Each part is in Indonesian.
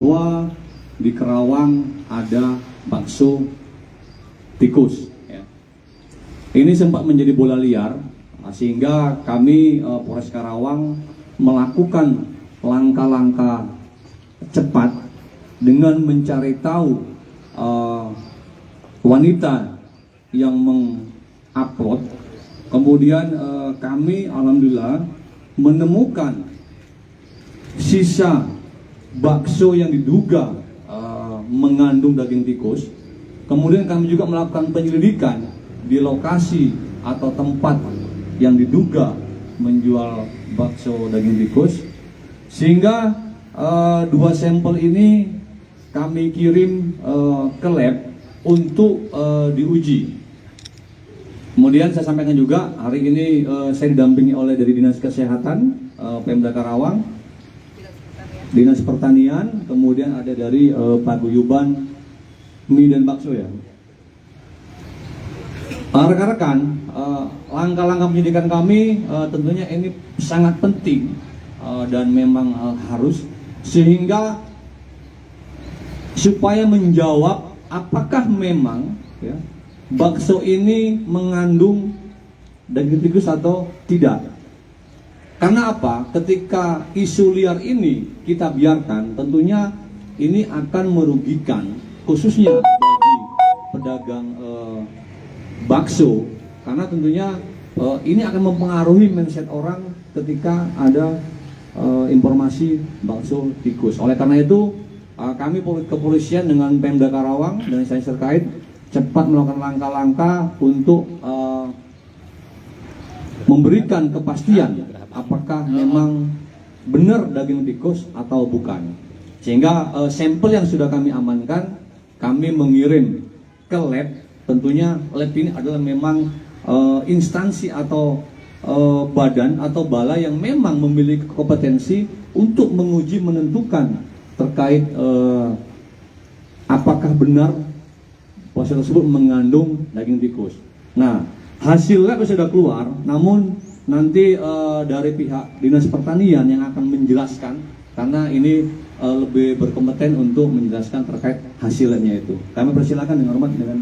bahwa di Karawang ada bakso tikus. Ya. Ini sempat menjadi bola liar, sehingga kami Polres Karawang melakukan langkah-langkah cepat dengan mencari tahu wanita yang mengupload. Kemudian kami alhamdulillah menemukan sisa bakso yang diduga mengandung daging tikus. Kemudian kami juga melakukan penyelidikan di lokasi atau tempat yang diduga menjual bakso daging tikus, sehingga dua sampel ini kami kirim ke lab untuk diuji. Kemudian saya sampaikan juga hari ini saya didampingi oleh dari Dinas Kesehatan Pemda Karawang, Dinas Pertanian, kemudian ada dari Paguyuban Mie dan Bakso ya. Rekan-rekan, langkah-langkah penyidikan kami tentunya ini sangat penting dan memang harus, sehingga supaya menjawab apakah memang ya, bakso ini mengandung daging tikus atau tidak. Karena apa? Ketika isu liar ini kita biarkan, tentunya ini akan merugikan khususnya bagi pedagang bakso, karena tentunya ini akan mempengaruhi mindset orang ketika ada informasi bakso tikus. Oleh karena itu kami kepolisian dengan Pemda Karawang dan instansi terkait cepat melakukan langkah-langkah untuk memberikan kepastian apakah memang benar daging tikus atau bukan. Sehingga sampel yang sudah kami amankan, kami mengirim ke lab. Tentunya lab ini adalah memang instansi atau badan atau balai yang memang memiliki kompetensi untuk menguji, menentukan terkait apakah benar bakso tersebut mengandung daging tikus. Nah, hasil lab sudah keluar, namun nanti dari pihak Dinas Pertanian yang akan menjelaskan, karena ini lebih berkompeten untuk menjelaskan terkait hasilnya itu. Kami persilakan dengan hormat dengan.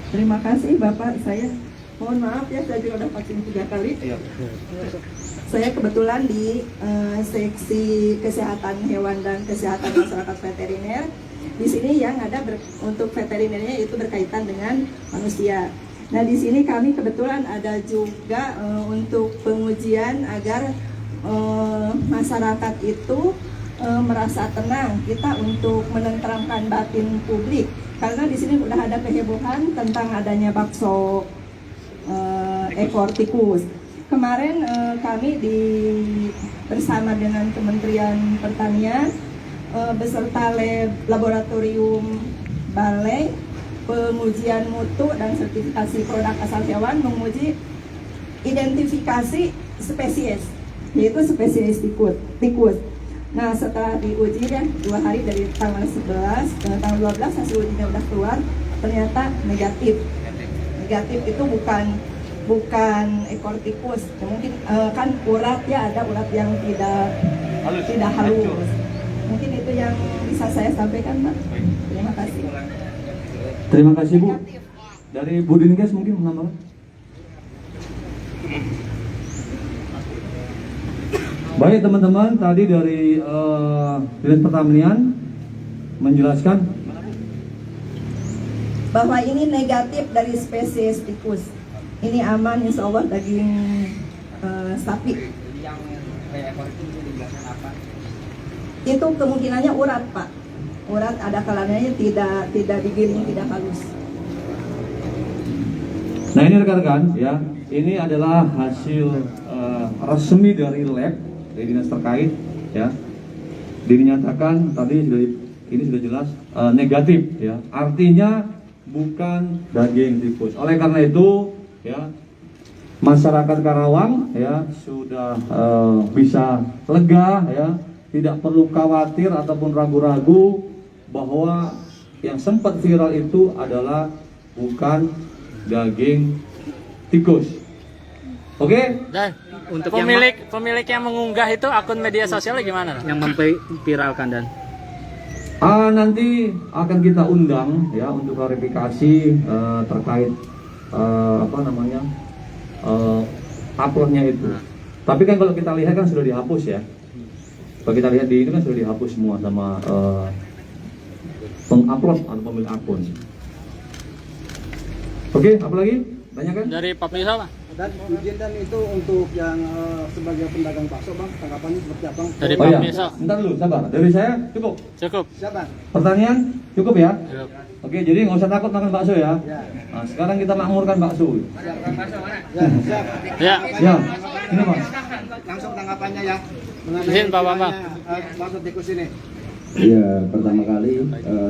Terima kasih Bapak. Saya mohon maaf ya, saya juga udah vaksin 3 kali. Saya kebetulan di seksi kesehatan hewan dan kesehatan masyarakat veteriner. Di sini yang ada untuk veterinernya itu berkaitan dengan manusia. Nah, di sini kami kebetulan ada juga untuk pengujian agar masyarakat itu merasa tenang, kita untuk menenteramkan batin publik, karena di sini sudah ada kehebohan tentang adanya bakso ekor tikus. Kemarin kami bersama dengan Kementerian Pertanian beserta laboratorium balai pengujian mutu dan sertifikasi produk asal hewan menguji identifikasi spesies, yaitu spesies tikus. Nah, setelah diuji ya 2 hari dari tanggal 11 ke tanggal 12 hasil ujinya udah keluar, ternyata negatif. Negatif itu bukan ekor tikus. Ya, mungkin kan urat ya, ada urat yang tidak halus. Mungkin itu yang bisa saya sampaikan, Pak. Terima kasih. Terima kasih Bu. Dari Bu Dinkes mungkin menambahkan. Baik teman-teman, tadi dari Dinas Pertanian menjelaskan bahwa ini negatif dari spesies tikus. Ini aman, insya Allah daging sapi. Itu kemungkinannya urat, Pak. Urat ada kalanya tidak digiling, tidak halus. Nah, ini rekan-rekan ya, ini adalah hasil resmi dari lab dari dinas terkait ya. Dinyatakan tadi sudah jelas negatif ya. Artinya bukan daging tikus. Oleh karena itu ya, masyarakat Karawang ya sudah bisa lega ya, tidak perlu khawatir ataupun ragu-ragu bahwa yang sempat viral itu adalah bukan daging tikus. Oke? Untuk Pemilik yang mengunggah itu akun media sosialnya gimana? yang memviralkan dan Nanti akan kita undang ya untuk klarifikasi terkait apa namanya uploadnya itu. Tapi kan kalau kita lihat kan sudah dihapus ya. Kalau kita lihat di ini kan sudah dihapus semua sama pengupload atau pemilik akun. Oke, apa lagi? Banyak kan? Dari Pak Misal, Pak? Dan izin dan itu untuk yang sebagai pedagang bakso bang, tanggapannya seperti apa? Dari Oh Pak iya, Misal. bentar dulu, sabar. Dari saya cukup. Cukup. Siapa? Pertanyaan cukup ya? Cukup. Oke, jadi nggak usah takut makan bakso ya. Ya. Nah, sekarang kita makmurkan bakso. Ya, siap. Ya. Ya, ini mas. Langsung tanggapannya ya. Izin, Pak Bambang. Bakso tikus ini. Ya, pertama kali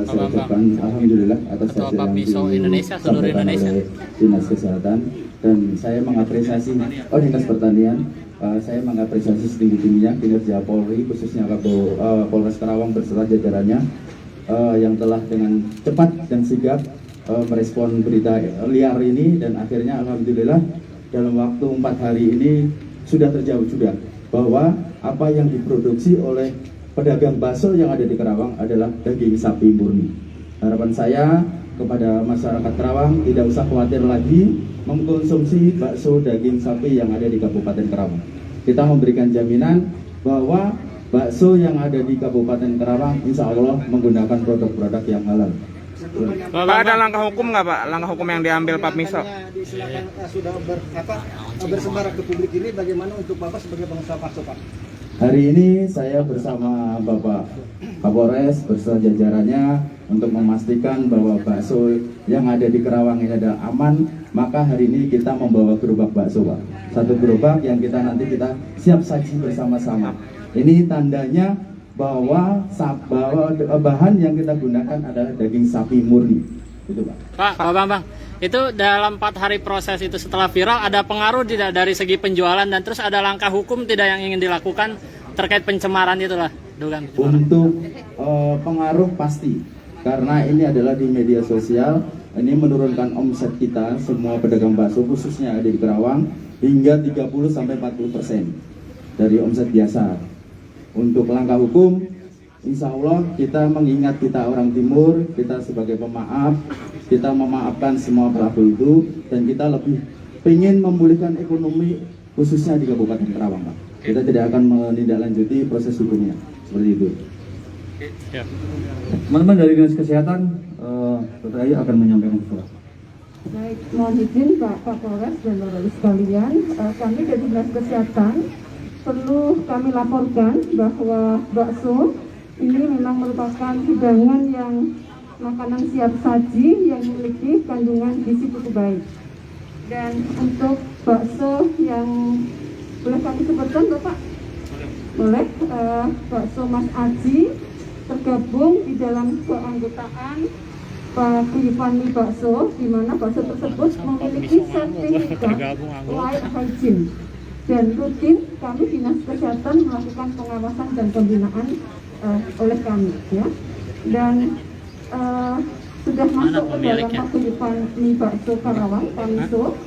saya ucapkan alhamdulillah atas Ketua hasil yang Papmiso Indonesia, seluruh disampaikan Indonesia. oleh Dinas Kesehatan, dan saya mengapresiasi Dinas Pertanian. Saya mengapresiasi setinggi-tingginya kinerja Polri, khususnya Polres Karawang beserta jajarannya yang telah dengan cepat dan sigap merespon berita liar ini, dan akhirnya alhamdulillah dalam waktu 4 hari ini sudah terjawab juga bahwa apa yang diproduksi oleh pedagang bakso yang ada di Karawang adalah daging sapi murni. Harapan saya kepada masyarakat Karawang tidak usah khawatir lagi mengkonsumsi bakso daging sapi yang ada di Kabupaten Karawang. Kita memberikan jaminan bahwa bakso yang ada di Kabupaten Karawang insya Allah menggunakan produk-produk yang halal. Pak, ada langkah hukum nggak Pak? Langkah hukum yang diambil Pak Miso? Disilakan sudah bersebar ke publik ini, bagaimana untuk Bapak sebagai pengusaha bakso Pak? Hari ini saya bersama Bapak Kapolres beserta jajarannya untuk memastikan bahwa bakso yang ada di Karawang ini ada aman. Maka hari ini kita membawa gerobak bakso, Pak. Satu gerobak yang kita siap saji bersama-sama. Ini tandanya bahwa bahan yang kita gunakan adalah daging sapi murni. Itu, Pak. Pak Bambang, itu dalam 4 hari proses itu setelah viral ada pengaruh tidak dari segi penjualan, dan terus ada langkah hukum tidak yang ingin dilakukan terkait pencemaran itulah, dugaan pencemaran? Untuk pengaruh pasti, karena ini adalah di media sosial, ini menurunkan omset kita semua pedagang bakso khususnya ada di Karawang hingga 30-40% dari omset biasa. Untuk langkah hukum, insya Allah kita mengingat kita orang timur, kita sebagai pemaaf, kita memaafkan semua pelaku itu, dan kita lebih ingin memulihkan ekonomi khususnya di Kabupaten Karawang, Pak. Kita tidak akan menindaklanjuti proses hukumnya, seperti itu. Teman-teman dari Dinas Kesehatan, Dr. Ayu akan menyampaikan sesuatu. Baik, mohon izin Pak Kapolres dan Bapak sekalian, kami dari Dinas Kesehatan perlu kami laporkan bahwa bakso ini memang merupakan hidangan yang makanan siap saji yang memiliki kandungan gizi cukup baik. Dan untuk bakso yang boleh kami sebutkan Bapak? Boleh, bakso Mas Aji tergabung di dalam keanggotaan Paguyuban Mie Bakso, di mana bakso tersebut memiliki sertifikat layak hygiene. Dan rutin kami Dinas Kesehatan melakukan pengawasan dan pembinaan oleh kami, ya. Dan sudah masuk ke dalam Paguyuban Mie Bakso Karawang, Pamiso,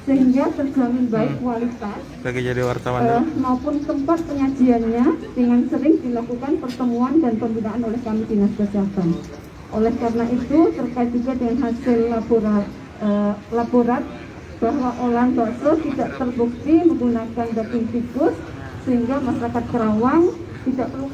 sehingga terjamin baik kualitas Lagi jadi wartawan maupun tempat penyajiannya, dengan sering dilakukan pertemuan dan pembinaan oleh kami Dinas Kesehatan. Oleh karena itu, terkait juga dengan hasil laborat bahwa olahan bakso tidak terbukti menggunakan daging tikus, sehingga masyarakat Karawang tidak perlu